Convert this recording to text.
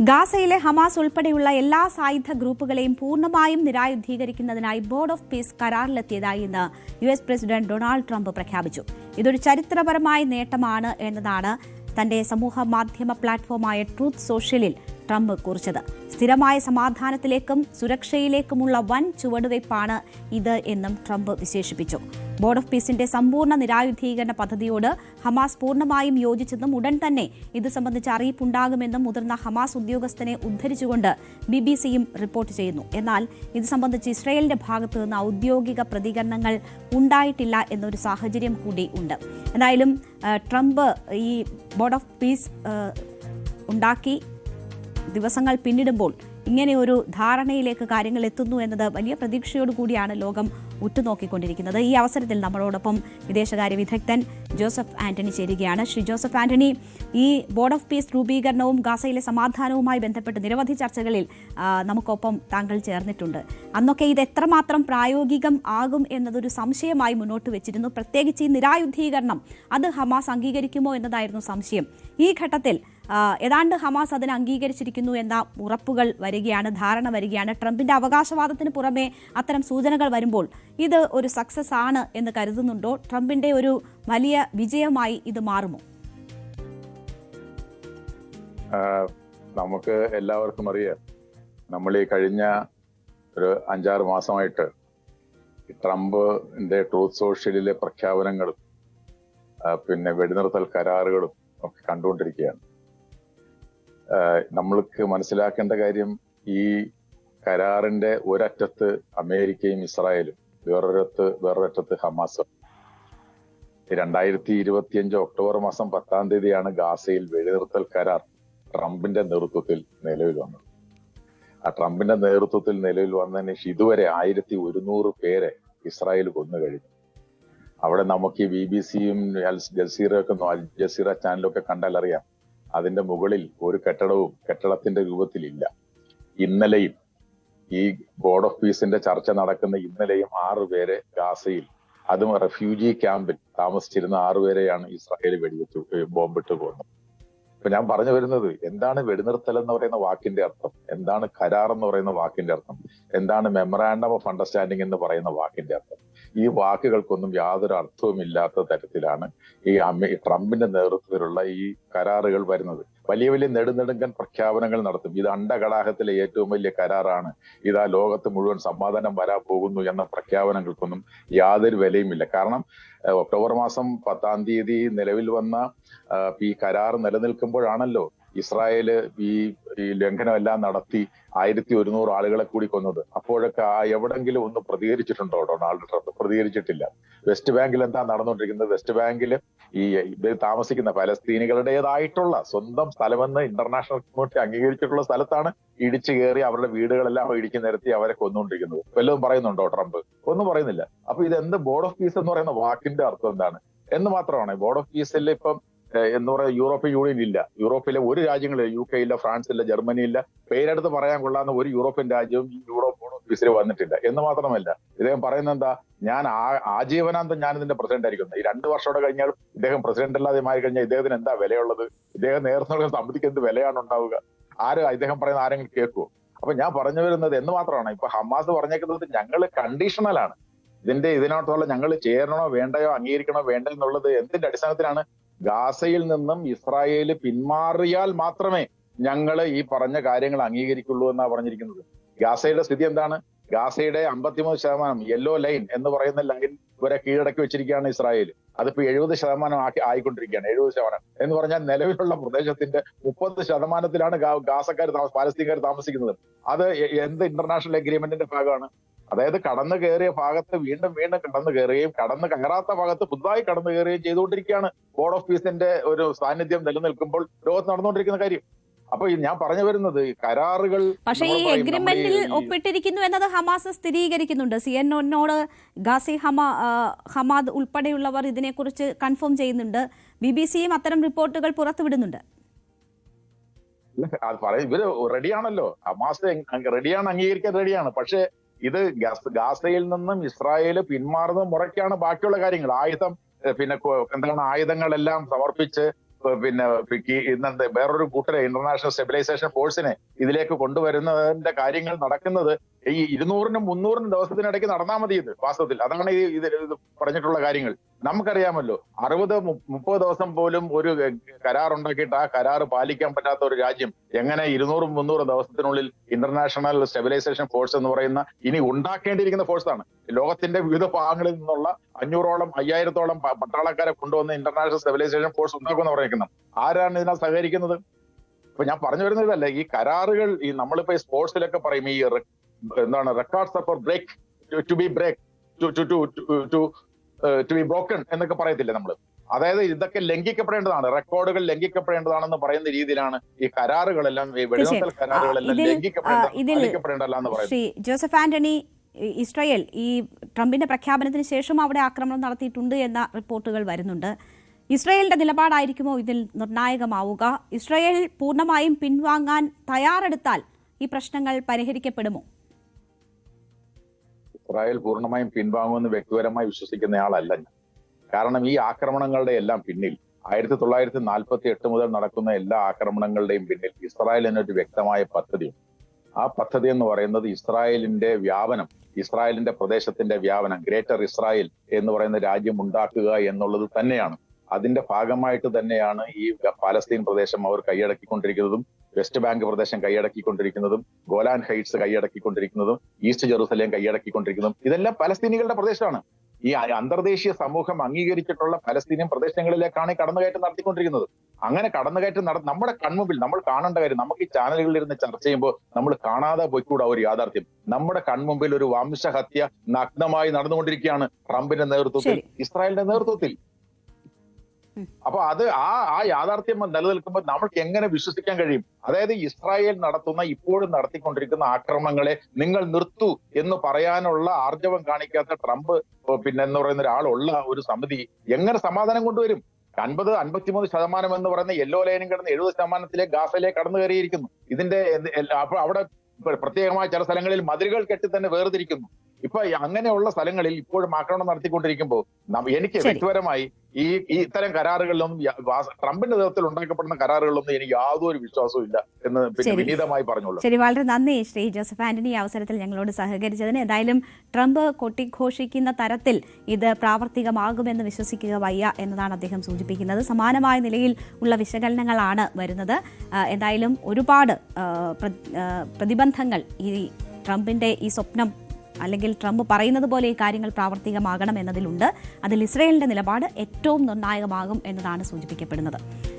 ഗാസയിലെ ഹമാസ് ഉൾപ്പെടെയുള്ള എല്ലാ സായുധ ഗ്രൂപ്പുകളെയും പൂർണ്ണമായും നിരായുധീകരിക്കുന്നതിനായി ബോർഡ് ഓഫ് പീസ് കരാറിലെത്തിയതായി ഇന്ന് യുഎസ് പ്രസിഡന്റ് ഡൊണാൾഡ് ട്രംപ് പ്രഖ്യാപിച്ചു. ഇതൊരു ചരിത്രപരമായ നേട്ടമാണ് എന്നതാണ് തന്റെ സമൂഹ മാധ്യമ പ്ലാറ്റ്ഫോമായ ട്രൂത്ത് സോഷ്യലിൽ ട്രംപ് കുറിച്ചത്. സ്ഥിരമായ സമാധാനത്തിലേക്കും സുരക്ഷയിലേക്കുമുള്ള വൻ ചുവടുവയ്പ്പാണ് ഇത് എന്നും ട്രംപ് വിശേഷിപ്പിച്ചു. ബോർഡ് ഓഫ് പീസിന്റെ സമ്പൂർണ്ണ നിരായുധീകരണ പദ്ധതിയോട് ഹമാസ് പൂർണ്ണമായും യോജിച്ചെന്നും ഉടൻ തന്നെ ഇത് സംബന്ധിച്ച അറിയിപ്പുണ്ടാകുമെന്നും മുതിർന്ന ഹമാസ് ഉദ്യോഗസ്ഥനെ ഉദ്ധരിച്ചുകൊണ്ട് BBC-യും റിപ്പോർട്ട് ചെയ്യുന്നു. എന്നാൽ ഇത് സംബന്ധിച്ച് ഇസ്രായേലിന്റെ ഭാഗത്തു നിന്ന് ഔദ്യോഗിക പ്രതികരണങ്ങൾ ഉണ്ടായിട്ടില്ല എന്നൊരു സാഹചര്യം കൂടി ഉണ്ട്. എന്തായാലും ട്രംപ് ഈ ബോർഡ് ഓഫ് പീസ് ഉണ്ടാക്കി ദിവസങ്ങൾ പിന്നിടുമ്പോൾ ഇങ്ങനെയൊരു ധാരണയിലേക്ക് കാര്യങ്ങൾ എത്തുന്നു എന്നത് വലിയ പ്രതീക്ഷയോടുകൂടിയാണ് ലോകം ഉറ്റുനോക്കിക്കൊണ്ടിരിക്കുന്നത്. ഈ അവസരത്തിൽ നമ്മളോടൊപ്പം വിദേശകാര്യ വിദഗ്ധൻ ജോസഫ് ആന്റണി ചേരുകയാണ്. ശ്രീ ജോസഫ് ആന്റണി, ഈ ബോർഡ് ഓഫ് പീസ് രൂപീകരണവും ഗാസയിലെ സമാധാനവുമായി ബന്ധപ്പെട്ട് നിരവധി ചർച്ചകളിൽ നമുക്കൊപ്പം താങ്കൾ ചേർന്നിട്ടുണ്ട്. അന്നൊക്കെ ഇത് എത്രമാത്രം പ്രായോഗികം ആകും എന്നതൊരു സംശയമായി മുന്നോട്ട് വെച്ചിരുന്നു. പ്രത്യേകിച്ച് ഈ നിരായുധീകരണം അത് ഹമാസ് അംഗീകരിക്കുമോ എന്നതായിരുന്നു സംശയം. ഈ ഘട്ടത്തിൽ ഏതാണ്ട് ഹമാസ് അതിന് അംഗീകരിച്ചിരിക്കുന്നു എന്ന ഉറപ്പുകൾ വരികയാണ്, ധാരണ വരികയാണ്. ട്രംപിന്റെ അവകാശവാദത്തിന് പുറമെ അത്തരം സൂചനകൾ വരുമ്പോൾ ഇത് ഒരു സക്സസ് ആണ് എന്ന് കരുതുന്നുണ്ടോ? ട്രംപിന്റെ ഒരു വലിയ വിജയമായി ഇത് മാറുമോ? നമുക്ക് എല്ലാവർക്കും അറിയാം, നമ്മൾ ഈ കഴിഞ്ഞ ഒരു 5-6 മാസമായിട്ട് ട്രംപിന്റെ ട്രൂത്ത് സോഷ്യലിലെ പ്രഖ്യാപനങ്ങളും പിന്നെ വെടിനിർത്തൽ കരാറുകളും ഒക്കെ കണ്ടുകൊണ്ടിരിക്കുകയാണ്. നമ്മൾക്ക് മനസ്സിലാക്കേണ്ട കാര്യം, ഈ കരാറിന്റെ ഒരറ്റത്ത് അമേരിക്കയും ഇസ്രായേലും, വേറൊരറ്റത്ത് ഹമാസും. 2025 ഒക്ടോബർ മാസം 10-ാം തീയതിയാണ് ഗാസയിൽ വെടിനിർത്തൽ കരാർ ട്രംപിന്റെ നേതൃത്വത്തിൽ നിലവിൽ വന്നത്. ആ ട്രംപിന്റെ നേതൃത്വത്തിൽ നിലവിൽ വന്നതിന് ശേഷം ഇതുവരെ 1100 പേരെ ഇസ്രായേൽ കൊന്നു കഴിഞ്ഞു. അവിടെ നമുക്ക് ഈ BBC-യും അൽ ജസീറ ചാനലൊക്കെ കണ്ടാൽ അറിയാം, അതിന്റെ മുകളിൽ ഒരു കെട്ടിടത്തിന്റെ രൂപത്തിലില്ല. ഇന്നലെയും ഈ ബോർഡ് ഓഫ് പീസിന്റെ ചർച്ച നടക്കുന്ന ഇന്നലെയും 6 പേരെ ഗാസയിൽ, അതും റെഫ്യൂജി ക്യാമ്പിൽ താമസിച്ചിരുന്ന 6 പേരെയാണ് ഇസ്രായേൽ ബോംബിട്ട് കൊന്നത്. അപ്പൊ ഞാൻ പറഞ്ഞു വരുന്നത്, എന്താണ് വെടിനിർത്തൽ എന്ന് പറയുന്ന വാക്കിന്റെ അർത്ഥം, എന്താണ് കരാർ എന്ന് പറയുന്ന വാക്കിന്റെ അർത്ഥം, എന്താണ് മെമ്മറാണ്ടം ഓഫ് അണ്ടർസ്റ്റാൻഡിംഗ് എന്ന് പറയുന്ന വാക്കിന്റെ അർത്ഥം. ഈ വാക്കുകൾക്കൊന്നും യാതൊരു അർത്ഥവുമില്ലാത്ത തരത്തിലാണ് ഈ ട്രംപിന്റെ നേതൃത്വത്തിലുള്ള ഈ കരാറുകൾ വരുന്നത്. വലിയ വലിയ നെടുങ്കൻ പ്രഖ്യാപനങ്ങൾ നടത്തും. ഇത് അണ്ഡകടാഹത്തിലെ ഏറ്റവും വലിയ കരാറാണ്, ഇതാ ലോകത്ത് മുഴുവൻ സമാധാനം വരാൻ പോകുന്നു എന്ന പ്രഖ്യാപനങ്ങൾക്കൊന്നും യാതൊരു വിലയുമില്ല. കാരണം ഒക്ടോബർ മാസം 10-ാം തീയതി നിലവിൽ വന്ന ഈ കരാർ നിലനിൽക്കുമ്പോഴാണല്ലോ ഇസ്രായേല് ഈ ലംഘനമെല്ലാം നടത്തി 1100 ആളുകളെ കൂടി കൊന്നത്. അപ്പോഴൊക്കെ എവിടെങ്കിലും ഒന്ന് പ്രതികരിച്ചിട്ടുണ്ടോ ഡൊണാൾഡ് ട്രംപ്? പ്രതികരിച്ചിട്ടില്ല. വെസ്റ്റ് ബാങ്കിൽ എന്താ നടന്നുകൊണ്ടിരിക്കുന്നത്? വെസ്റ്റ് ബാങ്കിൽ ഈ താമസിക്കുന്ന പലസ്തീനികളുടേതായിട്ടുള്ള സ്വന്തം സ്ഥലമെന്ന് ഇന്റർനാഷണൽ കമ്മ്യൂണിറ്റി അംഗീകരിച്ചിട്ടുള്ള സ്ഥലത്താണ് ഇടിച്ചു കയറി അവരുടെ വീടുകളെല്ലാം ഇടിച്ചു നിരത്തി അവരെ കൊന്നുകൊണ്ടിരിക്കുന്നത്. വല്ലതും പറയുന്നുണ്ടോ ട്രംപ്? ഒന്നും പറയുന്നില്ല. അപ്പൊ ഇതെന്ത് ബോർഡ് ഓഫ് പീസ് എന്ന് പറയുന്ന വാക്കിന്റെ അർത്ഥം എന്താണ് എന്ന് മാത്രമാണ്. ബോർഡ് ഓഫ് പീസിൽ ഇപ്പം എന്ന് പറയുന്നത് യൂറോപ്യൻ യൂണിയൻ ഇല്ല, യൂറോപ്പിലെ ഒരു രാജ്യങ്ങളില്ല, UK ഇല്ല, ഫ്രാൻസ് ഇല്ല, ജർമ്മനി ഇല്ല, പേരെടുത്ത് പറയാൻ കൊള്ളാവുന്ന ഒരു യൂറോപ്യൻ രാജ്യവും ഈ യൂറോപ്പ് ബോർഡ് ഓഫ് പീസിൽ വന്നിട്ടില്ല. എന്ന് മാത്രമല്ല, ഇദ്ദേഹം പറയുന്നത് എന്താ, ഞാൻ ആജീവനാന്തം ഞാൻ ഇതിന്റെ പ്രസിഡന്റ് ആയിരിക്കുന്നത്. ഈ 2 വർഷത്തോടെ കഴിഞ്ഞാൽ ഇദ്ദേഹം പ്രസിഡന്റ് അല്ലാതെ മാറി കഴിഞ്ഞാൽ ഇദ്ദേഹത്തിന് എന്താ വിലയുള്ളത്? ഇദ്ദേഹം നേതൃത്വ സമിതിക്ക് എന്ത് വിലയാണ് ഉണ്ടാവുക? ഇദ്ദേഹം പറയുന്ന ആരെങ്കിലും കേൾക്കുമോ? അപ്പൊ ഞാൻ പറഞ്ഞു വരുന്നത് എന്ന് മാത്രമാണ്, ഇപ്പൊ ഹമാസ് പറഞ്ഞേക്കുന്നത് ഞങ്ങൾ കണ്ടീഷണലാണ്, ഇതിനകത്തുള്ള ഞങ്ങൾ ചേരണോ വേണ്ടയോ, അംഗീകരിക്കണോ വേണ്ടോ എന്നുള്ളത് എന്തിന്റെ അടിസ്ഥാനത്തിലാണ്? ഗാസയിൽ നിന്നും ഇസ്രായേല് പിന്മാറിയാൽ മാത്രമേ ഞങ്ങൾ ഈ പറഞ്ഞ കാര്യങ്ങൾ അംഗീകരിക്കുള്ളൂ എന്നാ പറഞ്ഞിരിക്കുന്നത്. ഗാസയുടെ സ്ഥിതി എന്താണ്? ഗാസയുടെ 53% യെല്ലോ ലൈൻ എന്ന് പറയുന്ന ലൈൻ വരെ കീഴടക്കി വെച്ചിരിക്കുകയാണ് ഇസ്രായേൽ. അതിപ്പോ 70% ആയിക്കൊണ്ടിരിക്കുകയാണ്. 70% എന്ന് പറഞ്ഞാൽ നിലവിലുള്ള പ്രദേശത്തിന്റെ 30%-ത്തിലാണ് പാലസ്തീൻകാർ താമസിക്കുന്നത്. അത് എന്ത് ഇന്റർനാഷണൽ അഗ്രിമെന്റിന്റെ ഭാഗമാണ്? അതായത് കടന്നു കയറിയ ഭാഗത്ത് വീണ്ടും കടന്നു കയറുകയും കടന്നു കയറാത്ത ഭാഗത്ത് പുതുതായി കടന്നു കയറുകയും ചെയ്തുകൊണ്ടിരിക്കുകയാണ്. ബോർഡ് ഓഫ് പീസിന്റെ ഒരു സാന്നിധ്യം നിലനിൽക്കുമ്പോൾ ലോകത്ത് നടന്നുകൊണ്ടിരിക്കുന്ന കാര്യം. അപ്പൊ ഞാൻ പറഞ്ഞു വരുന്നത്, കരാറുകൾ പക്ഷേ ഈ എഗ്രിമെന്റിൽ ഒപ്പിട്ടിരിക്കുന്നു എന്നത് ഹമാസ് സ്ഥിരീകരിക്കുന്നുണ്ട്. CNN-നോട് ഗാസി ഹമാദ് ഉൾപ്പെടെയുള്ളവർ ഇതിനെക്കുറിച്ച് കൺഫേം ചെയ്യുന്നുണ്ട്. BBC-യും അത്തരം റിപ്പോർട്ടുകൾ പുറത്തുവിടുന്നുണ്ട്. ഇവര് റെഡിയാണല്ലോ, ഹമാസ് റെഡിയാണ്, അംഗീകരിക്കാൻ റെഡിയാണ്. പക്ഷെ ഇത് ഗാസയിൽ നിന്നും ഇസ്രായേല് പിന്മാറുന്ന മുറയ്ക്കാണ് ബാക്കിയുള്ള കാര്യങ്ങൾ. ആയുധങ്ങളെല്ലാം സമർപ്പിച്ച് പിന്നെ ഇന്നത്തെ വേറൊരു കൂട്ടരെ ഇന്റർനാഷണൽ സ്റ്റെബിലൈസേഷൻ ഫോഴ്സിനെ ഇതിലേക്ക് കൊണ്ടുവരുന്നതിന്റെ കാര്യങ്ങൾ നടക്കുന്നത് ഈ 200-നും 300-നും ദിവസത്തിനിടയ്ക്ക് നടന്നാൽ മതി. ഇത് വാസ്തവത്തിൽ അതാണ് ഇത് പറഞ്ഞിട്ടുള്ള കാര്യങ്ങൾ. നമുക്കറിയാമല്ലോ, 60-30 ദിവസം പോലും ഒരു കരാർ ഉണ്ടാക്കിയിട്ട് ആ കരാർ പാലിക്കാൻ പറ്റാത്ത ഒരു രാജ്യം എങ്ങനെ 200-300 ദിവസത്തിനുള്ളിൽ ഇന്റർനാഷണൽ സ്റ്റെബിലൈസേഷൻ ഫോഴ്സ് എന്ന് പറയുന്ന ഇനി ഉണ്ടാക്കേണ്ടിയിരിക്കുന്ന ഫോഴ്സാണ്. ലോകത്തിന്റെ വിവിധ ഭാഗങ്ങളിൽ നിന്നുള്ള 500-ഓളം 5000-ഓളം പട്ടാളക്കാരെ കൊണ്ടുവന്ന് ഇന്റർനാഷണൽ സ്റ്റെബിലൈസേഷൻ ഫോഴ്സ് ഉണ്ടാക്കുമെന്ന് പറയുന്നത് ആരാണ് ഇതിനകത്ത് സഹകരിക്കുന്നത്? ഇപ്പൊ ഞാൻ പറഞ്ഞു വരുന്നതല്ല, ഈ കരാറുകൾ ഈ നമ്മളിപ്പോ സ്പോർട്സിലൊക്കെ പറയും ഈ എന്താണ് records for break to be break to be broken എന്നൊക്കെ പറയത്തില്ലേ നമ്മൾ. അതായത് ഇതൊക്കെ ലംഘിക്കപ്പെടേണ്ടതാണ്, റെക്കോർഡുകൾ ലംഘിക്കപ്പെടേണ്ടതാണ് എന്ന് പറയുന്ന രീതിയിലാണ് ഈ കരാറുകളെല്ലാം, ഈ വെടിനിർത്തൽ കരാറുകളെല്ലാം ലംഘിക്കപ്പെടേണ്ടല്ല എന്ന് പറയുന്നത്. ശ്രീ ജോസഫ് ആന്റണി, ഇസ്രായേൽ ഈ ട്രംപിന്റെ പ്രഖ്യാപനത്തിന് ശേഷം അവിടെ ആക്രമണം നടത്തിയിട്ടുണ്ട് എന്ന റിപ്പോർട്ടുകൾ വരുന്നുണ്ട്. ഇസ്രായേലിന്റെ നിലപാടായിരിക്കുമോ ഇതിൽ നിർണായകമാവുക? ഇസ്രായേൽ പൂർണ്ണമായും പിൻവാങ്ങാൻ തയ്യാറെടുത്താൽ ഈ പ്രശ്നങ്ങൾ പരിഹരിക്കപ്പെടുമോ? ഇസ്രായേൽ പൂർണ്ണമായും പിൻവാങ്ങുമെന്ന് വ്യക്തിപരമായി വിശ്വസിക്കുന്നയാളല്ല ഞാൻ. കാരണം ഈ ആക്രമണങ്ങളുടെ എല്ലാം പിന്നിൽ 1948 മുതൽ നടക്കുന്ന എല്ലാ ആക്രമണങ്ങളുടെയും പിന്നിൽ ഇസ്രായേലിനൊരു വ്യക്തമായ പദ്ധതിയുണ്ട്. ആ പദ്ധതി എന്ന് പറയുന്നത് ഇസ്രായേലിന്റെ വ്യാപനം, ഇസ്രായേലിന്റെ പ്രദേശത്തിന്റെ വ്യാപനം, ഗ്രേറ്റർ ഇസ്രായേൽ എന്ന് പറയുന്ന രാജ്യം ഉണ്ടാക്കുക എന്നുള്ളത് തന്നെയാണ്. അതിന്റെ ഭാഗമായിട്ട് തന്നെയാണ് ഈ പാലസ്തീൻ പ്രദേശം അവർ കൈയടക്കിക്കൊണ്ടിരിക്കുന്നതും, വെസ്റ്റ് ബാങ്ക് പ്രദേശം കൈയടക്കിക്കൊണ്ടിരിക്കുന്നതും, ഗോലാൻ ഹൈറ്റ്സ് കൈയടക്കിക്കൊണ്ടിരിക്കുന്നതും, ഈസ്റ്റ് ജെറുസലേം കൈയടക്കിക്കൊണ്ടിരിക്കുന്നതും. ഇതെല്ലാം പലസ്തീനികളുടെ പ്രദേശമാണ്. ഈ അന്തർദേശീയ സമൂഹം അംഗീകരിച്ചിട്ടുള്ള പലസ്തീനിയൻ പ്രദേശങ്ങളിലേക്കാണ് ഈ കടന്നുകയറ്റം നടത്തിക്കൊണ്ടിരിക്കുന്നത്. അങ്ങനെ കടന്നുകയറ്റം നമ്മുടെ കൺമുമ്പിൽ നമ്മൾ കാണേണ്ട കാര്യം, നമുക്ക് ഈ ചാനലുകളിൽ ഇരുന്ന് ചർച്ച ചെയ്യുമ്പോൾ നമ്മൾ കാണാതെ പോയിക്കൂടാ ഒരു യാഥാർത്ഥ്യം. നമ്മുടെ കൺമുമ്പിൽ ഒരു വംശഹത്യ നഗ്നമായി നടന്നുകൊണ്ടിരിക്കുകയാണ് ട്രംപിന്റെ നേതൃത്വത്തിൽ, ഇസ്രായേലിന്റെ നേതൃത്വത്തിൽ. അപ്പൊ അത് ആ യാഥാർത്ഥ്യം നിലനിൽക്കുമ്പോൾ നമ്മൾക്ക് എങ്ങനെ വിശ്വസിക്കാൻ കഴിയും? അതായത് ഇസ്രായേൽ ഇപ്പോഴും നടത്തിക്കൊണ്ടിരിക്കുന്ന ആക്രമണങ്ങളെ നിങ്ങൾ നിർത്തൂ എന്ന് പറയാനുള്ള ആർജവം കാണിക്കാത്ത ട്രംപ് എന്ന് പറയുന്ന ഒരാളുള്ള ഒരു സമിതി എങ്ങനെ സമാധാനം കൊണ്ടുവരും? 50-53% എന്ന് പറയുന്ന യെല്ലോ ലൈനും കിടന്ന് 70% ഗാസയിലേക്ക് കടന്നു കയറിയിരിക്കുന്നു. ഇതിന്റെ അപ്പൊ അവിടെ പ്രത്യേകമായ ചില സ്ഥലങ്ങളിൽ മതിലുകൾ കെട്ടി തന്നെ വേർതിരിക്കുന്നു. ഇപ്പൊ അങ്ങനെയുള്ള സ്ഥലങ്ങളിൽ ഇപ്പോഴും ആക്രമണം നടത്തിക്കൊണ്ടിരിക്കുമ്പോൾ എനിക്ക് വ്യക്തിപരമായി ഈ ഇത്തരം കരാറുകളിലൊന്നും, ട്രംപിന്റെ നേതൃത്വത്തിൽ ഉണ്ടാക്കപ്പെടുന്ന കരാറുകളിലൊന്നും എനിക്ക് യാതൊരു വിശ്വാസവും ഇല്ല എന്ന് വിനീതമായി പറഞ്ഞോളൂ. ശരി, വളരെ നന്ദി ശ്രീ ജോസഫ് ആന്റണി ഈ അവസരത്തിൽ ഞങ്ങളോട് സഹകരിച്ചതിന്. എന്തായാലും ട്രംപ് കൊട്ടിഘോഷിക്കുന്ന തരത്തിൽ ഇത് പ്രാവർത്തികമാകുമെന്ന് വിശ്വസിക്കുക വയ്യ എന്നതാണ് അദ്ദേഹം സൂചിപ്പിക്കുന്നത്. സമാനമായ നിലയിൽ ഉള്ള വിശകലനങ്ങളാണ് വരുന്നത്. എന്തായാലും ഒരുപാട് പ്രതിബന്ധങ്ങൾ ഈ ട്രംപിന്റെ ഈ സ്വപ്നം അല്ലെങ്കിൽ ട്രംപ് പറയുന്നത് പോലെ ഈ കാര്യങ്ങൾ പ്രാവർത്തികമാകണം എന്നതിലുണ്ട്. അതിൽ ഇസ്രായേലിന്റെ നിലപാട് ഏറ്റവും നിർണായകമാകും എന്നതാണ് സൂചിപ്പിക്കപ്പെടുന്നത്.